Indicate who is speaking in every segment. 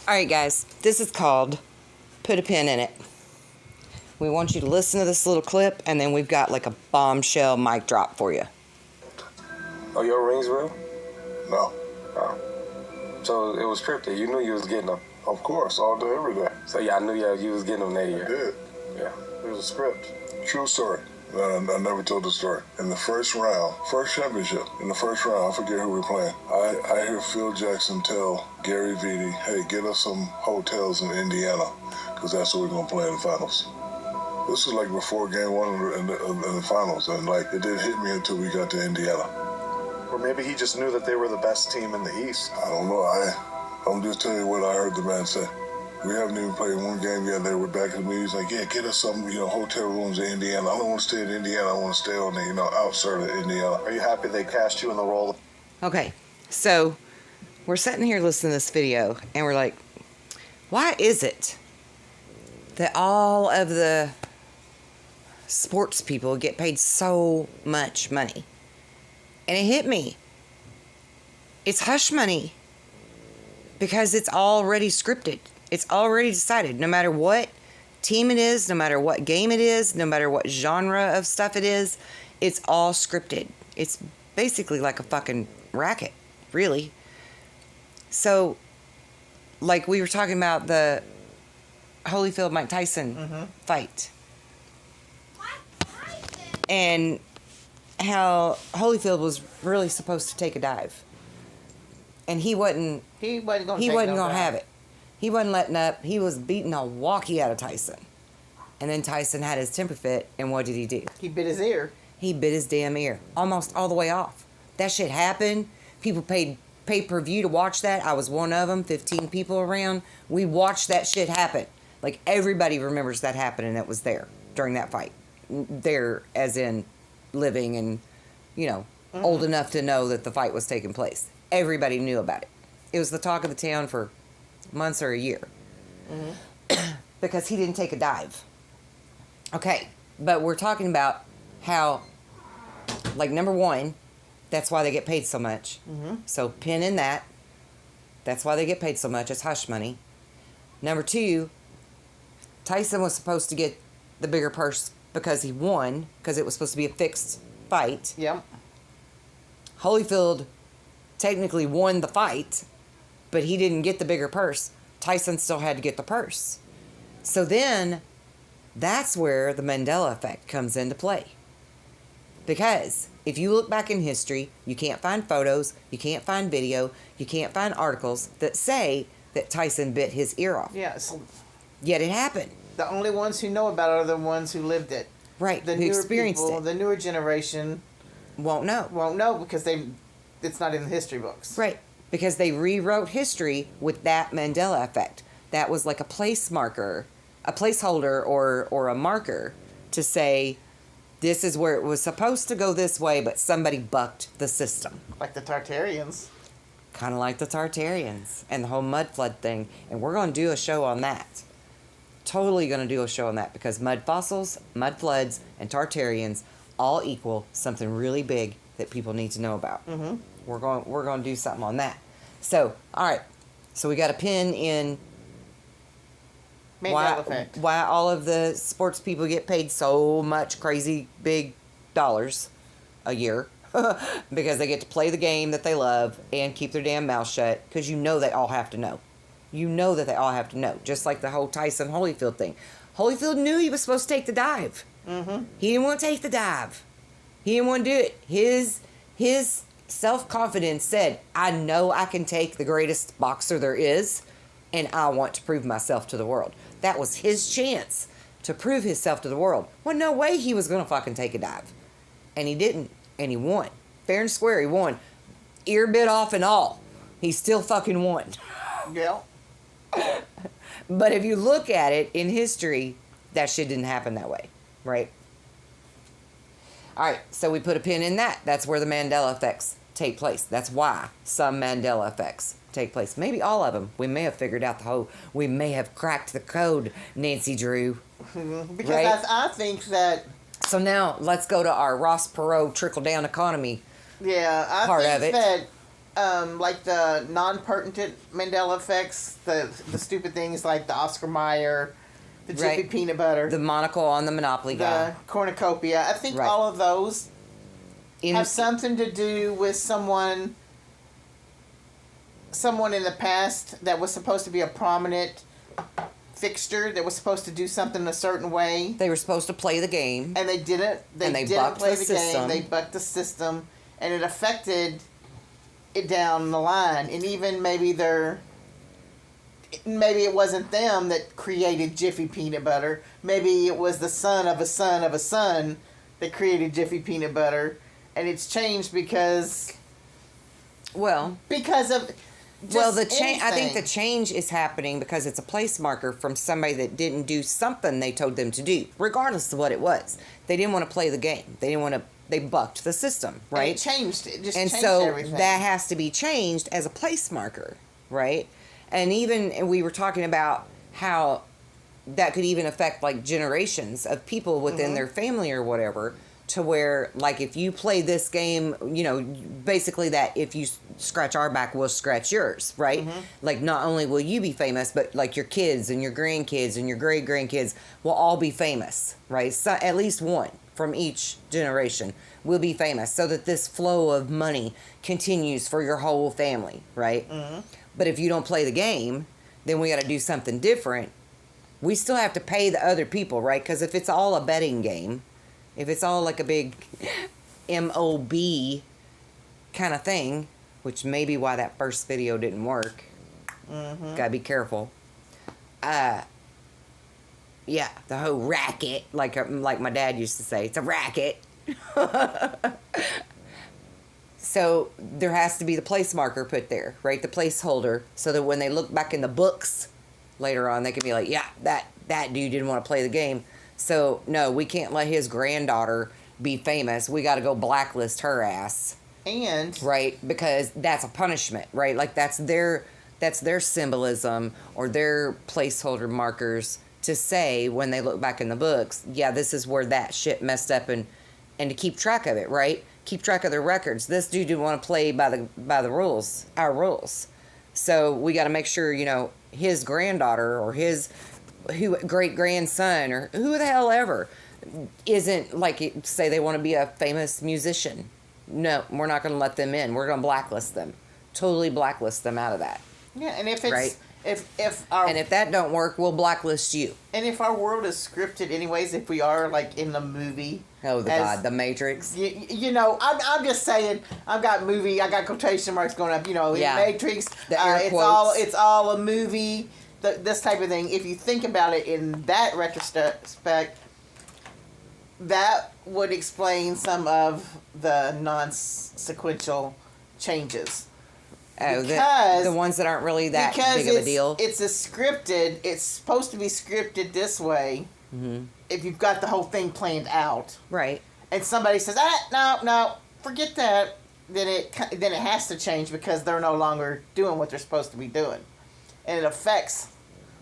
Speaker 1: Alright guys, this is called Put a Pin in It. We want you to listen to this little clip, and then we've got like a bombshell mic drop for you.
Speaker 2: Oh, your rings real?
Speaker 3: No.
Speaker 2: Oh. So it was scripted. You knew you was getting them.
Speaker 3: Of course, all day, every day.
Speaker 2: So y'all knew you was getting them that year.
Speaker 3: I did.
Speaker 2: Yeah. It was a script.
Speaker 3: True story. I never told the story. In the first round, first championship, in the first round, I forget who we were playing. I hear Phil Jackson tell Gary Vitti, hey, get us some hotels in Indiana, because that's where we're going to play in the finals. This was like before game one in the finals, and like it didn't hit me until we got to Indiana.
Speaker 4: Or maybe he just knew that they were the best team in the East.
Speaker 3: I don't know. I'm just telling you what I heard the man say. We haven't even played one game yet. They were back in the meeting. He's like, yeah, get us some, hotel rooms in Indiana. I don't want to stay in Indiana. I want to stay on the, outside of Indiana.
Speaker 4: Are you happy they cast you in the role?
Speaker 1: Okay, so we're sitting here listening to this video, and we're like, why is it that all of the sports people get paid so much money? And it hit me. It's hush money. Because it's already scripted. It's already decided. No matter what team it is, no matter what game it is, no matter what genre of stuff it is, it's all scripted. It's basically like a fucking racket, really. So, like we were talking about the Holyfield-Mike Tyson fight. And how Holyfield was really supposed to take a dive. And he wasn't going to have it. He wasn't letting up. He was beating a walkie out of Tyson. And then Tyson had his temper fit, and what did he do?
Speaker 5: He bit his ear.
Speaker 1: He bit his damn ear. Almost all the way off. That shit happened. People paid pay-per-view to watch that. I was one of them, 15 people around. We watched that shit happen. Like, everybody remembers that happening that was there during that fight. There, as in living and, old enough to know that the fight was taking place. Everybody knew about it. It was the talk of the town for months or a year. Because he didn't take a dive. Okay, but we're talking about how, like, number one, that's why they get paid so much. So pin in that. That's why they get paid so much. It's hush money. Number two, Tyson was supposed to get the bigger purse because he won, because it was supposed to be a fixed fight.
Speaker 5: Yep.
Speaker 1: Holyfield technically won the fight, but he didn't get the bigger purse. Tyson still had to get the purse. So then, that's where the Mandela effect comes into play. Because if you look back in history, you can't find photos, you can't find video, you can't find articles that say that Tyson bit his ear off.
Speaker 5: Yeah. So
Speaker 1: yet it happened.
Speaker 5: the only ones who know about it are the ones who lived it.
Speaker 1: Right,
Speaker 5: The
Speaker 1: who
Speaker 5: newer
Speaker 1: experienced
Speaker 5: people,
Speaker 1: it.
Speaker 5: the newer generation
Speaker 1: Won't know.
Speaker 5: won't know because it's not in the history books.
Speaker 1: Right, because they rewrote history with that Mandela effect. That was like a place marker, a placeholder or a marker to say, this is where it was supposed to go this way, but somebody bucked the system.
Speaker 5: Like the Tartarians.
Speaker 1: Kind of like the Tartarians and the whole mud flood thing. And we're going to do a show on that. Totally going to do a show on that because mud fossils, mud floods, and Tartarians all equal something really big that people need to know about. We're going to do something on that. So, all right. So we got a pin in
Speaker 5: Mandela effect.
Speaker 1: why all of the sports people get paid so much crazy big dollars a year. Because they get to play the game that they love and keep their damn mouth shut. Because they all have to know. You know that they all have to know. Just like the whole Tyson Holyfield thing. Holyfield knew he was supposed to take the dive. He didn't want to take the dive. He didn't want to do it. His self-confidence said, I know I can take the greatest boxer there is, and I want to prove myself to the world. That was his chance to prove himself to the world. Well, no way he was going to fucking take a dive. And he didn't. And he won. Fair and square, he won. Ear bit off and all. He still fucking won.
Speaker 5: Yeah.
Speaker 1: But if you look at it in history, that shit didn't happen that way. Right? Alright, so we put a pin in that. That's where the Mandela effects take place. That's why some Mandela effects take place. Maybe all of them. We may have figured out we may have cracked the code, Nancy Drew.
Speaker 5: Because
Speaker 1: Right?
Speaker 5: I think that...
Speaker 1: So now, let's go to our Ross Perot trickle-down economy.
Speaker 5: Yeah,
Speaker 1: Part
Speaker 5: I
Speaker 1: of
Speaker 5: think
Speaker 1: it.
Speaker 5: like the non-pertinent Mandela effects, the stupid things like the Oscar Mayer, the Jiffy
Speaker 1: Right.
Speaker 5: peanut butter,
Speaker 1: The monocle on the Monopoly guy.
Speaker 5: the cornucopia. I think
Speaker 1: Right.
Speaker 5: all of those
Speaker 1: In-
Speaker 5: have something to do with someone in the past that was supposed to be a prominent fixture, that was supposed to do something a certain way,
Speaker 1: They were supposed to play the game.
Speaker 5: and they didn't.
Speaker 1: And they
Speaker 5: didn't
Speaker 1: bucked
Speaker 5: play
Speaker 1: the
Speaker 5: the game.
Speaker 1: system.
Speaker 5: They bucked the system, and it affected it down the line. And even maybe it wasn't them that created Jiffy peanut butter. Maybe it was the son of a son of a son that created Jiffy peanut butter, and it's changed because
Speaker 1: Well,
Speaker 5: of.
Speaker 1: well,
Speaker 5: just
Speaker 1: the change. I think the
Speaker 5: anything.
Speaker 1: change is happening because it's a place marker from somebody that didn't do something they told them to do, regardless of what it was. They didn't want to play the game. They didn't want to. They bucked the system,
Speaker 5: And
Speaker 1: right?
Speaker 5: it changed. It just
Speaker 1: And
Speaker 5: changed
Speaker 1: so
Speaker 5: everything.
Speaker 1: that has to be changed as a place marker, right? And even we were talking about how that could even affect like generations of people within their family or whatever, to where like if you play this game, you know, basically that if you scratch our back, we'll scratch yours, right? Like not only will you be famous, but like your kids and your grandkids and your great grandkids will all be famous, right? So at least one from each generation will be famous, so that this flow of money continues for your whole family, right? But if you don't play the game, then we got to do something different. We still have to pay the other people, right? Because if it's all a betting game, if it's all like a big MOB kind of thing, which may be why that first video didn't work. Gotta be careful. Yeah, the whole racket, like my dad used to say, it's a racket. So there has to be the place marker put there, right? The placeholder, so that when they look back in the books later on, they can be like, yeah, that dude didn't want to play the game. So no, we can't let his granddaughter be famous. We got to go blacklist her ass,
Speaker 5: and
Speaker 1: right? Because that's a punishment, right? Like that's their symbolism or their placeholder markers to say when they look back in the books, yeah, this is where that shit messed up, and to keep track of it, right? Keep track of their records. This dude didn't want to play by the rules, our rules. So we got to make sure, you know, his granddaughter or his great grandson or who the hell ever isn't like, say they want to be a famous musician. No, we're not going to let them in. We're going to blacklist them. Totally blacklist them out of that.
Speaker 5: yeah, and if it's
Speaker 1: Right.
Speaker 5: if our
Speaker 1: And if that don't work, we'll blacklist you.
Speaker 5: and if our world is scripted anyways, if we are like in the movie,
Speaker 1: Oh,
Speaker 5: as-
Speaker 1: God, The Matrix.
Speaker 5: you know, I'm just saying. I got quotation marks going up. You know,
Speaker 1: Yeah.
Speaker 5: Matrix.
Speaker 1: The air
Speaker 5: It's all a movie. This type of thing. If you think about it in that retrospect, that would explain some of the non-sequential changes.
Speaker 1: Oh,
Speaker 5: Because-
Speaker 1: the ones that aren't really that
Speaker 5: Because
Speaker 1: big of a deal.
Speaker 5: It's scripted. It's supposed to be scripted this way.
Speaker 1: Mm-hmm.
Speaker 5: If you've got the whole thing planned out,
Speaker 1: Right.
Speaker 5: and somebody says, no, forget that, then it has to change because they're no longer doing what they're supposed to be doing, and it affects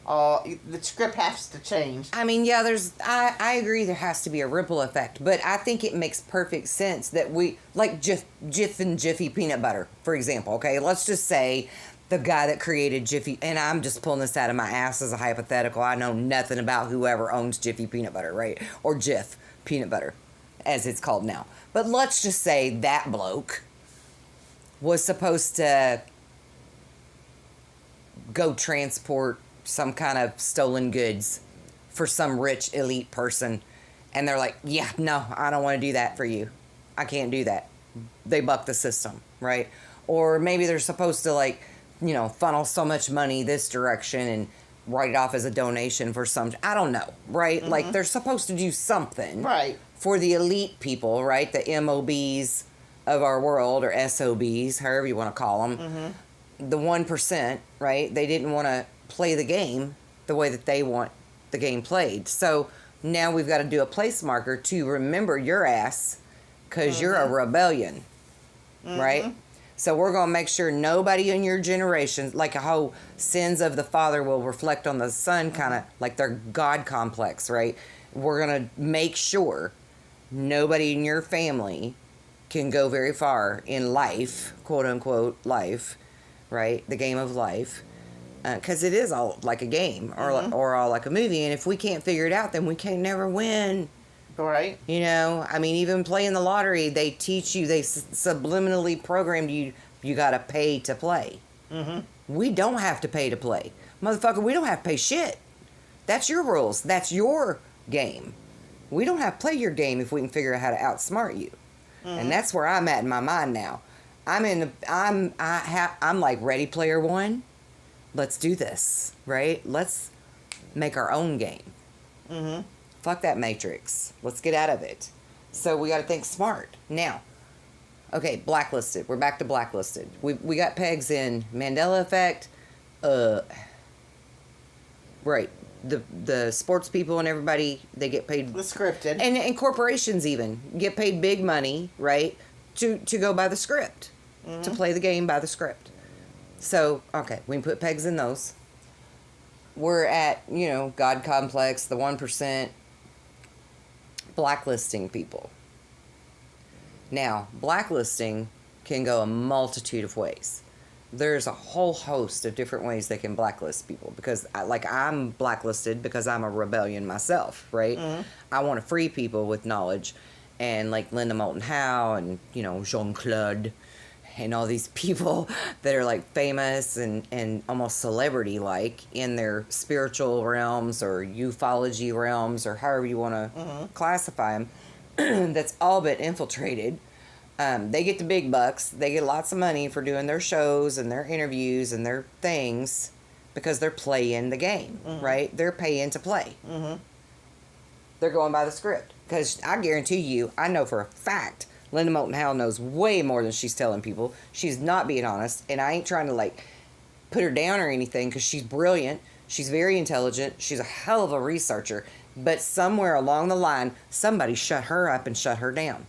Speaker 5: all. The script has to change.
Speaker 1: I mean, yeah, I agree there has to be a ripple effect, but I think it makes perfect sense that we, like Jif and Jiffy peanut butter, for example, okay? Let's just say the guy that created Jiffy, and I'm just pulling this out of my ass as a hypothetical. I know nothing about whoever owns Jiffy peanut butter, right? Or Jif peanut butter, as it's called now. But let's just say that bloke was supposed to go transport some kind of stolen goods for some rich elite person, and they're like, yeah, no, I don't want to do that for you. I can't do that. They buck the system, right? Or maybe they're supposed to, like, you know, funnel so much money this direction and write it off as a donation for some, I don't know, right? Like, they're supposed to do something
Speaker 5: Right.
Speaker 1: for the elite people, right? The MOBs of our world, or SOBs, however you want to call them. The 1%, right? They didn't want to play the game the way that they want the game played. So now we've got to do a place marker to remember your ass, because you're a rebellion, right? So we're going to make sure nobody in your generation, like a whole sins of the father will reflect on the son, kind of like their God complex, right? We're going to make sure nobody in your family can go very far in life, quote unquote life, right? The game of life. Because it is all like a game or all like a movie. And if we can't figure it out, then we can never win.
Speaker 5: Right.
Speaker 1: You know, I mean, even playing the lottery, they teach you, they subliminally programmed you, you got to pay to play. Mm-hmm. We don't have to pay to play. Motherfucker, we don't have to pay shit. That's your rules. That's your game. We don't have to play your game if we can figure out how to outsmart you. Mm-hmm. And that's where I'm at in my mind now. I'm like Ready Player One. Let's do this, right? Let's make our own game. Mm-hmm. Fuck that Matrix. Let's get out of it. So we got to think smart. Now, okay, Blacklisted. We're back to Blacklisted. We got pegs in Mandela Effect. Right. The sports people and everybody, they get paid.
Speaker 5: The scripted.
Speaker 1: And corporations even get paid big money, right? To go by the script. Mm-hmm. To play the game by the script. So, okay, we can put pegs in those. We're at, God complex, the 1%, blacklisting people. Now, blacklisting can go a multitude of ways. There's a whole host of different ways they can blacklist people because, I'm blacklisted because I'm a rebellion myself, right? Mm-hmm. I want to free people with knowledge, and like Linda Moulton Howe and, Jean-Claude and all these people that are like famous and almost celebrity-like in their spiritual realms or ufology realms or however you want to classify them, that's all but infiltrated. They get the big bucks. They get lots of money for doing their shows and their interviews and their things because they're playing the game, right? They're paying to play. Mm-hmm. They're going by the script. Because I guarantee you, I know for a fact, Linda Moulton Howe knows way more than she's telling people. She's not being honest. And I ain't trying to, put her down or anything because she's brilliant. She's very intelligent. She's a hell of a researcher. But somewhere along the line, somebody shut her up and shut her down.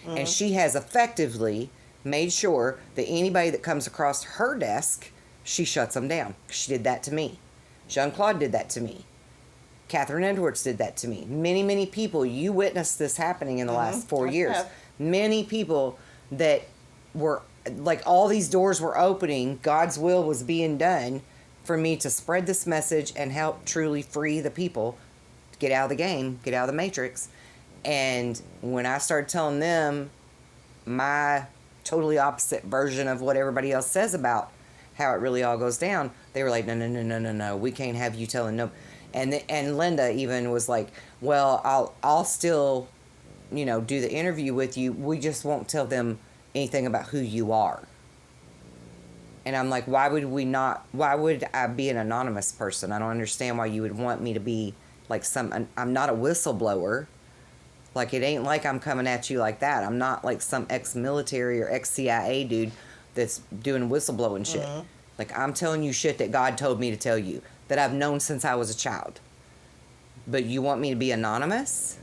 Speaker 1: Mm-hmm. And she has effectively made sure that anybody that comes across her desk, she shuts them down. She did that to me. Jean-Claude did that to me. Catherine Edwards did that to me. Many, many people, you witnessed this happening in the last 4 years. Many people that were, all these doors were opening, God's will was being done for me to spread this message and help truly free the people, get out of the game, get out of the matrix. And when I started telling them my totally opposite version of what everybody else says about how it really all goes down, they were like, no, we can't have you telling no. And Linda even was like, well, I'll still, do the interview with you. We just won't tell them anything about who you are. And I'm like, why would I be an anonymous person? I don't understand why you would want me to be I'm not a whistleblower. It ain't like I'm coming at you like that. I'm not like some ex-military or ex-CIA dude that's doing whistleblowing shit. Mm-hmm. I'm telling you shit that God told me to tell you, that I've known since I was a child. But you want me to be anonymous?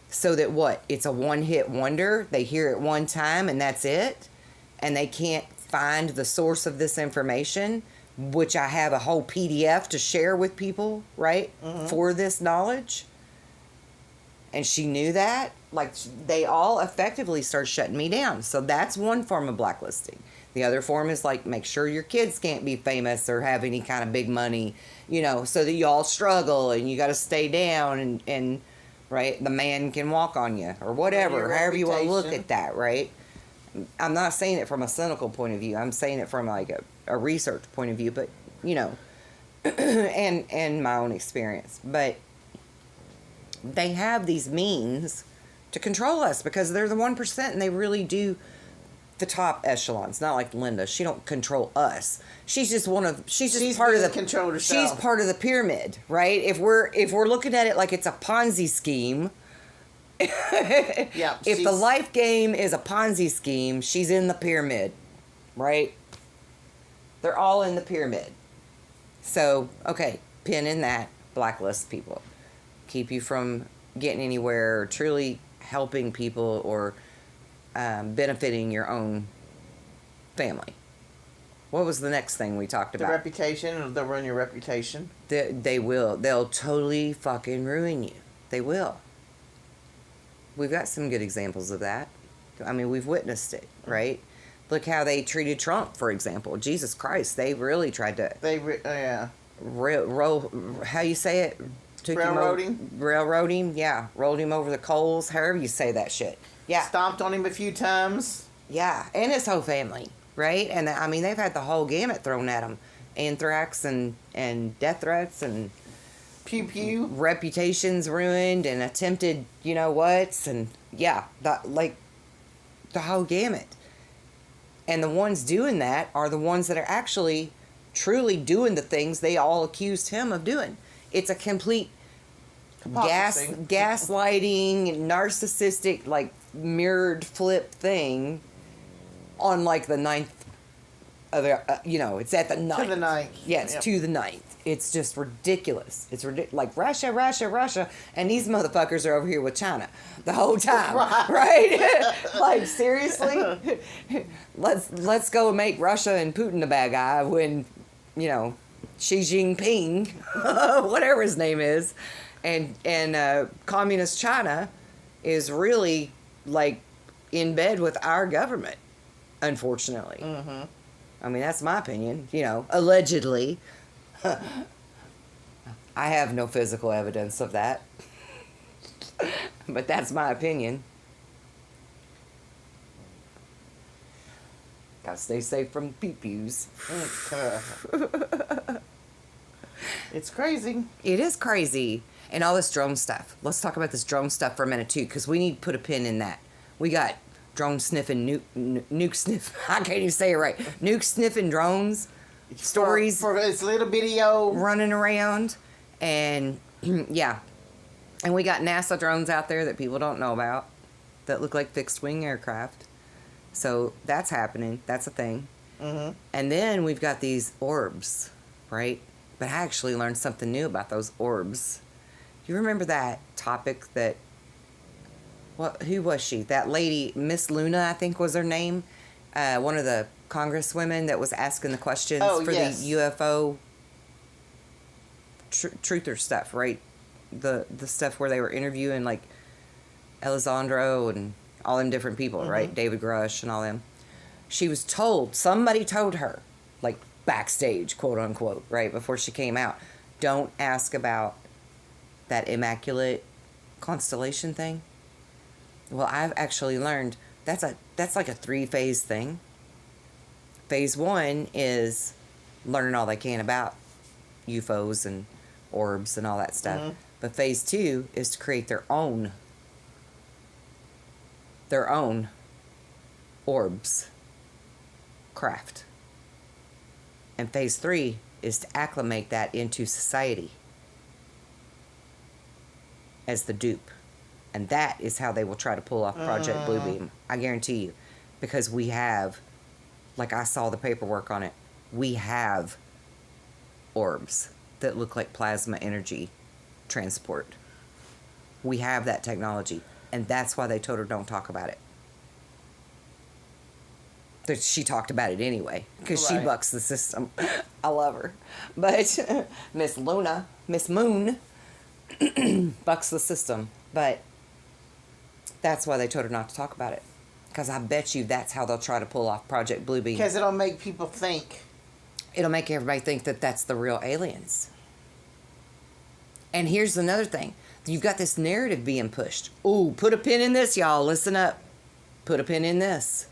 Speaker 1: So that what? It's a one-hit wonder? They hear it one time and that's it? And they can't find the source of this information, which I have a whole PDF to share with people, right? Mm-hmm. For this knowledge? And she knew that. They all effectively start shutting me down. So that's one form of blacklisting. The other form is make sure your kids can't be famous or have any kind of big money, so that you all struggle and you got to stay down and right, the man can walk on you or whatever, however you want to look at that, right? I'm not saying it from a cynical point of view. I'm saying it from a research point of view, but and my own experience. But they have these means to control us because they're the 1% and they really do the top echelons. Not like Linda. She don't control us. She's just she's part of the
Speaker 5: control herself.
Speaker 1: She's part of the pyramid, right? If we're looking at it like it's a Ponzi scheme,
Speaker 5: yeah.
Speaker 1: If the life game is a Ponzi scheme, she's in the pyramid, right? They're all in the pyramid. So, okay, pin in that, blacklist people. Keep you from getting anywhere or truly helping people or benefiting your own family. What was the next thing we talked about?
Speaker 5: The reputation. They'll ruin your reputation.
Speaker 1: They will. They'll totally fucking ruin you. They will. We've got some good examples of that. I mean, we've witnessed it, right? Look how they treated Trump, for example. Jesus Christ, they really tried to
Speaker 5: Yeah.
Speaker 1: how you say it?
Speaker 5: Railroad him?
Speaker 1: Railroad him, yeah. Rolled him over the coals, however you say that shit. Yeah.
Speaker 5: Stomped on him a few times.
Speaker 1: Yeah, and his whole family, right? And I mean, they've had the whole gamut thrown at them. Anthrax and death threats and
Speaker 5: Pew pew.
Speaker 1: reputations ruined and attempted, you know what's, and yeah, the whole gamut. And the ones doing that are the ones that are actually truly doing the things they all accused him of doing. It's a complete
Speaker 5: Hypocrisy.
Speaker 1: gaslighting, narcissistic, like mirrored flip thing on like the ninth of it's at the ninth.
Speaker 5: To the ninth.
Speaker 1: Yeah, it's
Speaker 5: Yep.
Speaker 1: to the ninth. It's just ridiculous. It's like Russia, and these motherfuckers are over here with China the whole time, right? Like seriously, let's go and make Russia and Putin the bad guy when, Xi Jinping, whatever his name is, and communist China is really like in bed with our government, unfortunately. Mm-hmm. I mean, that's my opinion, allegedly. I have no physical evidence of that. But that's my opinion. Gotta stay safe from pew-pews.
Speaker 5: It's crazy.
Speaker 1: It is crazy. And all this drone stuff. Let's talk about this drone stuff for a minute, too, because we need to put a pin in that. We got drone sniffing, nuke sniff. I can't even say it right. Nuke sniffing drones. Stories.
Speaker 5: For this little video.
Speaker 1: Running around. And, yeah. And we got NASA drones out there that people don't know about that look like fixed-wing aircraft. So that's happening. That's a thing.
Speaker 5: Mm-hmm.
Speaker 1: And then we've got these orbs, right? But I actually learned something new about those orbs. You remember that topic that... who was she? That lady, Miss Luna, I think was her name. One of the congresswomen that was asking the questions for
Speaker 5: yes.
Speaker 1: the UFO truther stuff, right? The stuff where they were interviewing like Elizondo and all them different people,
Speaker 5: Mm-hmm.
Speaker 1: right? David Grush and all them. She was told, somebody told her, like backstage, quote unquote, right before she came out, don't ask about that immaculate constellation thing. Well, I've actually learned that's like a 3-phase thing. Phase 1 is learning all they can about UFOs and orbs and all that stuff. Mm-hmm. But phase 2 is to create their own orbs craft. And phase 3 is to acclimate that into society as the dupe. And that is how they will try to pull off Project Bluebeam. I guarantee you. Because we have, like I saw the paperwork on it, we have orbs that look like plasma energy transport. We have that technology. And that's why they told her don't talk about it. She talked about it anyway. Because she bucks the system. I love her. But Miss Luna, Miss Moon, bucks the system. But that's why they told her not to talk about it. Because I bet you that's how they'll try to pull off Project Bluebeam.
Speaker 5: Because it'll make people think.
Speaker 1: It'll make everybody think that that's the real aliens. And here's another thing. You've got this narrative being pushed. Ooh, put a pin in this, y'all. Listen up. Put a pin in this.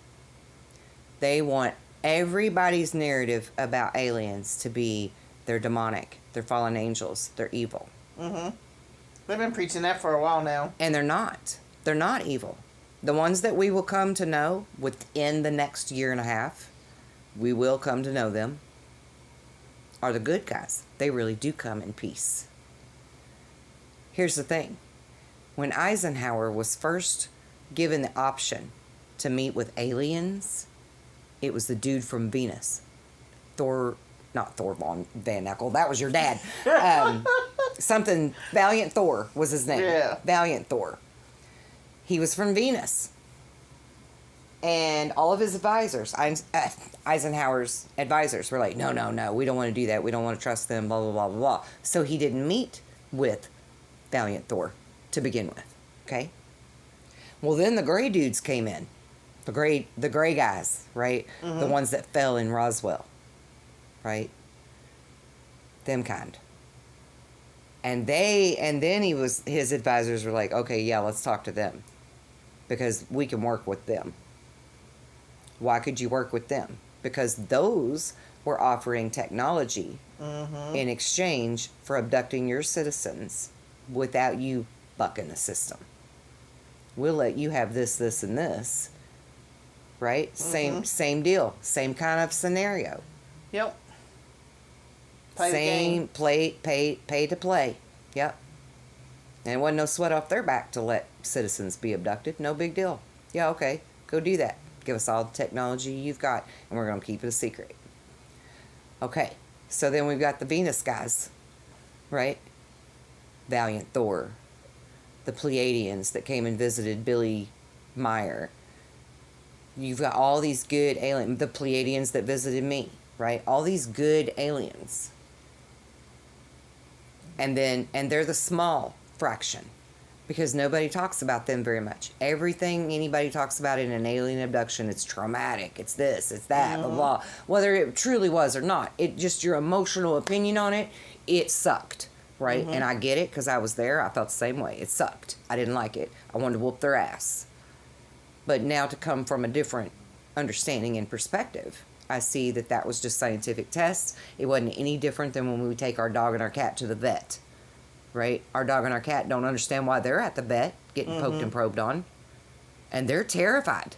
Speaker 1: They want everybody's narrative about aliens to be they're demonic, they're fallen angels, they're evil.
Speaker 5: Mm-hmm. They've been preaching that for a while now.
Speaker 1: And they're not. They're not evil. The ones that we will come to know within the next year and a half, we will come to know them, are the good guys. They really do come in peace. Here's the thing. When Eisenhower was first given the option to meet with aliens, it was the dude from Venus. Not Thor Van Eckel, that was your dad. Valiant Thor was his name.
Speaker 5: Yeah.
Speaker 1: Valiant Thor. He was from Venus. And all of his advisors, Eisenhower's advisors, were like, no, we don't want to do that. We don't want to trust them, blah, blah, blah, blah, blah. So he didn't meet with Valiant Thor to begin with, okay? Well, then the gray dudes came in, The gray guys, right? The ones that fell in Roswell, right? Them kind. And then his advisors were like, okay, yeah, let's talk to them because we can work with them. Why could you work with them? Because those were offering technology in exchange for abducting your citizens without you bucking the system. We'll let you have this, this, and this. Right? Same deal. Same kind of scenario.
Speaker 5: Yep. Pay
Speaker 1: to play. Yep. And it wasn't no sweat off their back to let citizens be abducted. No big deal. Yeah, okay. Go do that. Give us all the technology you've got, and we're going to keep it a secret. Okay. So then we've got the Venus guys, right? Valiant Thor. The Pleiadians that came and visited Billy Meyer. You've got all these good aliens. The Pleiadians that visited me, right? All these good aliens. And they're the small fraction because nobody talks about them very much. Everything anybody talks about in an alien abduction, it's traumatic. It's this, it's that, blah, blah. Whether it truly was or not, it just your emotional opinion on it, it sucked, right? And I get it because I was there. I felt the same way. It sucked. I didn't like it. I wanted to whoop their ass. But now to come from a different understanding and perspective, I see that was just scientific tests. It wasn't any different than when we take our dog and our cat to the vet, right? Our dog and our cat don't understand why they're at the vet getting poked and probed on. And they're terrified.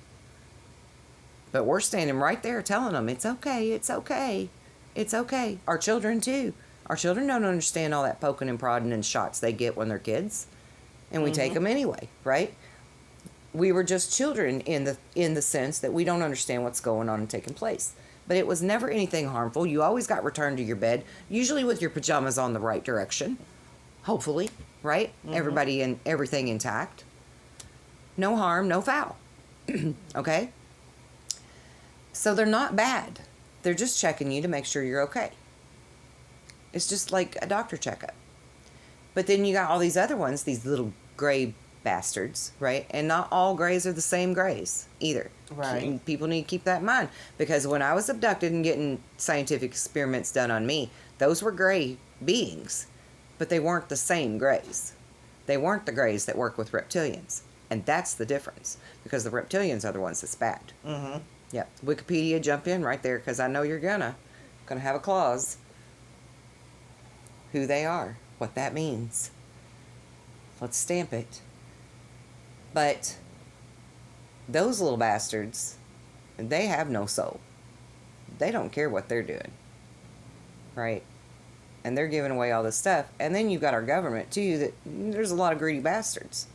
Speaker 1: But we're standing right there telling them, it's okay, it's okay, it's okay. Our children too. Our children don't understand all that poking and prodding and shots they get when they're kids. And we take them anyway, right? We were just children in the sense that we don't understand what's going on and taking place. But it was never anything harmful. You always got returned to your bed, usually with your pajamas on the right direction. Hopefully, right? Everybody and everything intact. No harm, no foul. Okay? So they're not bad. They're just checking you to make sure you're okay. It's just like a doctor checkup. But then you got all these other ones, these little gray bastards, right? And not all grays are the same grays either.
Speaker 5: Right.
Speaker 1: And people need to keep that in mind because when I was abducted and getting scientific experiments done on me, those were gray beings, but they weren't the same grays. They weren't the grays that work with reptilians. And that's the difference because the reptilians are the ones that's bad. Yeah. Wikipedia, jump in right there because I know you're gonna have a clause. Who they are, what that means. Let's stamp it. But those little bastards, they have no soul. They don't care what they're doing. Right? And they're giving away all this stuff. And then you've got our government, too, that there's a lot of greedy bastards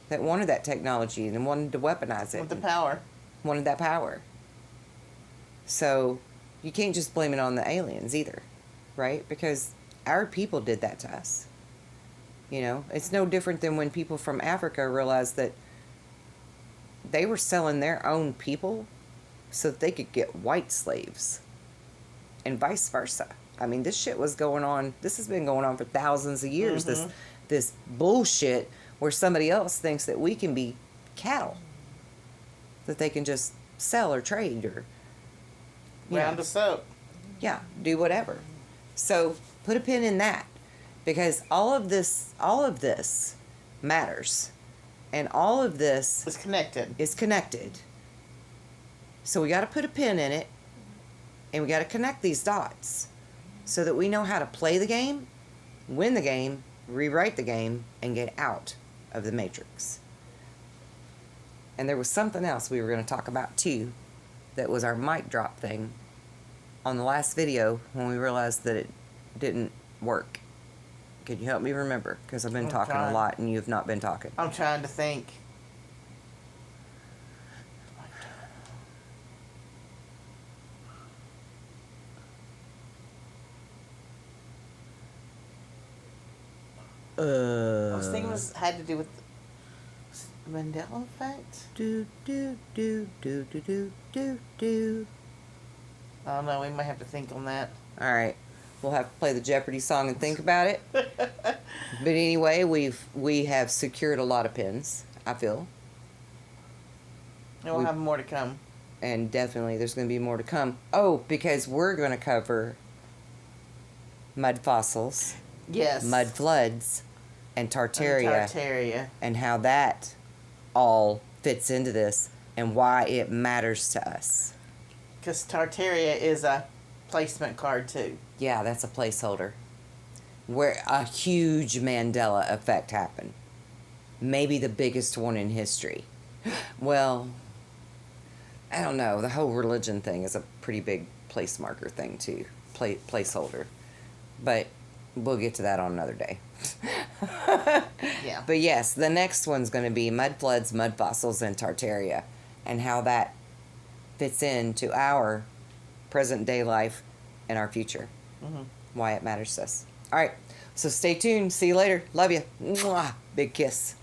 Speaker 1: that wanted that technology and wanted to weaponize it.
Speaker 5: With the power.
Speaker 1: Wanted that power. So you can't just blame it on the aliens either. Right? Because our people did that to us. You know, it's no different than when people from Africa realized that they were selling their own people so that they could get white slaves and vice versa. I mean, this shit was going on. This has been going on for thousands of years. This bullshit where somebody else thinks that we can be cattle that they can just sell or trade or
Speaker 5: Round us up.
Speaker 1: Yeah, do whatever. So put a pin in that. Because all of this matters. And all of this
Speaker 5: is
Speaker 1: connected. So we got to put a pin in it. And we got to connect these dots. So that we know how to play the game, win the game, rewrite the game, and get out of the matrix. And there was something else we were going to talk about too. That was our mic drop thing. On the last video when we realized that it didn't work. Can you help me remember? Because I've been talking a lot and you have not been talking.
Speaker 5: I'm trying to think. I was thinking it had to do with the Mandela effect. I don't know. We might have to think on that.
Speaker 1: All right. We'll have to play the Jeopardy song and think about it. But anyway, we have secured a lot of pins, I feel.
Speaker 5: And we'll have more to come.
Speaker 1: And definitely there's going to be more to come. Oh, because we're going to cover mud fossils,
Speaker 5: Yes.
Speaker 1: mud floods, and Tartaria,
Speaker 5: Tartaria.
Speaker 1: and how that all fits into this and why it matters to us.
Speaker 5: Because Tartaria is a placement card, too.
Speaker 1: Yeah, that's a placeholder. Where a huge Mandela effect happened. Maybe the biggest one in history. Well, I don't know. The whole religion thing is a pretty big place marker thing, too. Placeholder. But we'll get to that on another day.
Speaker 5: Yeah.
Speaker 1: But yes, the next one's going to be mud floods, mud fossils, and Tartaria. And how that fits into our present day life and our future.
Speaker 5: Mm-hmm.
Speaker 1: Why it matters to us. All right. So stay tuned. See you later. Love you. Mwah. Big kiss.